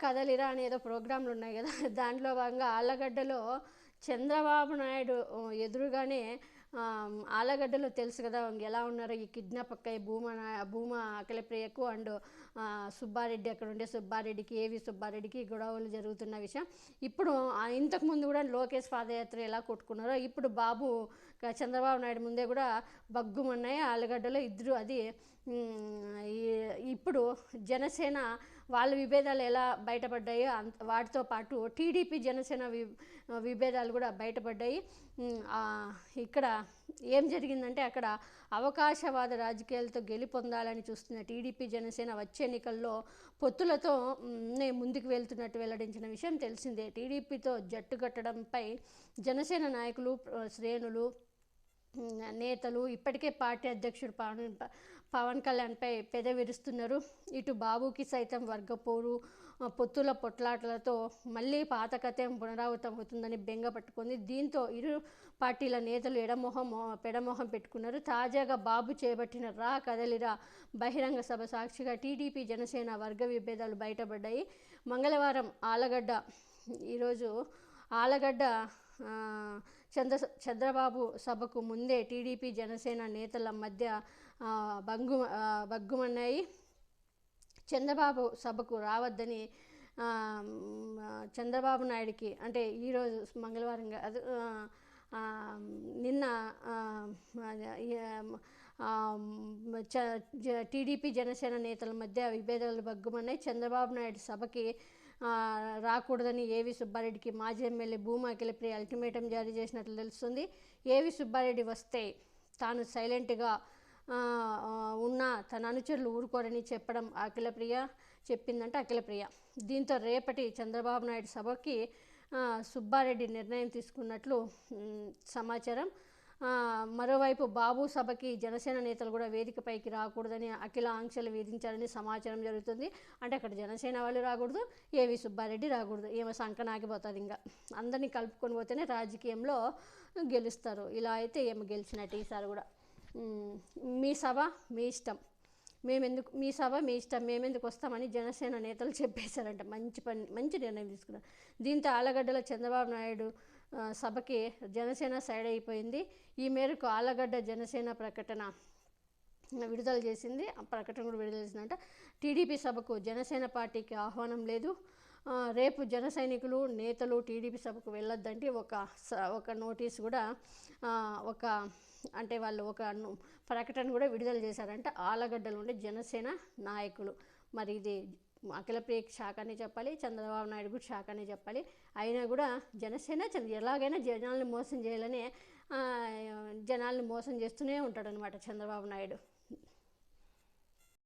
కదలిరా అని ఏదో ప్రోగ్రాంలు ఉన్నాయి కదా, దాంట్లో భాగంగా ఆళ్ళగడ్డలో చంద్రబాబు నాయుడు ఎదురుగానే ఆళ్ళగడ్డలో తెలుసు కదా ఎలా ఉన్నారో ఈ కిడ్నాప్ అక్క భూమా అఖిలప్రియకు అండ్ సుబ్బారెడ్డి, అక్కడ ఉండే సుబ్బారెడ్డికి, ఏవి సుబ్బారెడ్డికి గొడవలు జరుగుతున్న విషయం. ఇప్పుడు ఇంతకుముందు కూడా లోకేష్ పాదయాత్ర ఎలా కొట్టుకున్నారో ఇప్పుడు చంద్రబాబు నాయుడు ముందే కూడా బగ్గుమన్నాయి ఆళ్ళగడ్డలో ఇద్దరు. అది ఇప్పుడు జనసేన వాళ్ళ విభేదాలు ఎలా బయటపడ్డాయో వాటితో పాటు టీడీపీ జనసేన విభేదాలు కూడా బయటపడ్డాయి. ఇక్కడ ఏం జరిగిందంటే అక్కడ అవకాశవాద రాజకీయాలతో గెలుపొందాలని చూస్తున్న టీడీపీ జనసేన వచ్చే ఎన్నికల్లో పొత్తులతో ముందుకు వెళ్తున్నట్టు వెల్లడించిన విషయం తెలిసిందే. టీడీపీతో జట్టు కట్టడంపై జనసేన నాయకులు, శ్రేణులు, నేతలు ఇప్పటికే పార్టీ అధ్యక్షుడు పవన్ కళ్యాణ్పై పెదవిరుస్తున్నారు. ఇటు బాబుకి సైతం వర్గపోరు, పొత్తుల పొట్లాటలతో మళ్ళీ పాత కథం పునరావృతం అవుతుందని బెంగ పట్టుకుంది. దీంతో ఇరు పార్టీల నేతలు పెడమొహం పెట్టుకున్నారు. తాజాగా బాబు చేపట్టిన రా కదలిరా బహిరంగ సభ సాక్షిగా టీడీపీ జనసేన వర్గ విభేదాలు బయటపడ్డాయి. మంగళవారం ఆళ్ళగడ్డ చంద్రబాబు సభకు ముందే టీడీపీ జనసేన నేతల మధ్య బగ్గుమన్నాయి. చంద్రబాబు సభకు రావద్దని చంద్రబాబు నాయుడికి, అంటే ఈరోజు మంగళవారం నిన్న టీడీపీ జనసేన నేతల మధ్య విభేదాలు బగ్గుమన్నాయి. చంద్రబాబు నాయుడు సభకి రాకూడదని ఏవి సుబ్బారెడ్డికి మాజీ ఎమ్మెల్యే భూమా అఖిలప్రియ అల్టిమేటం జారీ చేసినట్లు తెలుస్తుంది. ఏవి సుబ్బారెడ్డి వస్తే తాను సైలెంట్గా ఉన్న తన అనుచరులు ఊరుకోరని చెప్పిందంటే అఖిలప్రియ. దీంతో రేపటి చంద్రబాబు నాయుడు సభకి సుబ్బారెడ్డి నిర్ణయం తీసుకున్నట్లు సమాచారం. మరోవైపు బాబు సభకి జనసేన నేతలు కూడా వేదికపైకి రాకూడదని అఖిల ఆంక్షలు విధించారని సమాచారం జరుగుతుంది. అంటే అక్కడ జనసేన వాళ్ళు రాకూడదు, ఏవి సుబ్బారెడ్డి రాకూడదు. ఏమో సంకనాగిపోతుంది. ఇంకా అందరినీ కలుపుకొని పోతేనే రాజకీయంలో గెలుస్తారు. ఇలా అయితే ఏమో గెలిచినట్టు ఈసారి కూడా. మీ సభ మీ ఇష్టం, మీ సభ మీ ఇష్టం, మేమెందుకు వస్తామని జనసేన నేతలు చెప్పేశారంట. మంచి నిర్ణయం తీసుకున్నారు. దీంతో ఆళ్ళగడ్డలో చంద్రబాబు నాయుడు సభకి జనసేన సైడ్ అయిపోయింది. ఈ మేరకు ఆళ్ళగడ్డ జనసేన విడుదల చేసింది. ప్రకటన కూడా విడుదల చేసిందంట. టీడీపీ సభకు జనసేన పార్టీకి ఆహ్వానం లేదు. రేపు జన సైనికులు, నేతలు టీడీపీ సభకు వెళ్ళొద్దంటే ఒక నోటీస్ కూడా వాళ్ళు ఒక ప్రకటన కూడా విడుదల చేశారంట ఆళ్ళగడ్డలో ఉండే జనసేన నాయకులు. మరి ఇది అఖిలప్రియకి షాక్ చెప్పాలి, చంద్రబాబు నాయుడు కూడా షాక్ చెప్పాలి. అయినా కూడా జనసేన ఎలాగైనా జనాల్ని మోసం చేయాలని జనాల్ని మోసం చేస్తూనే ఉంటాడనమాట చంద్రబాబు నాయుడు.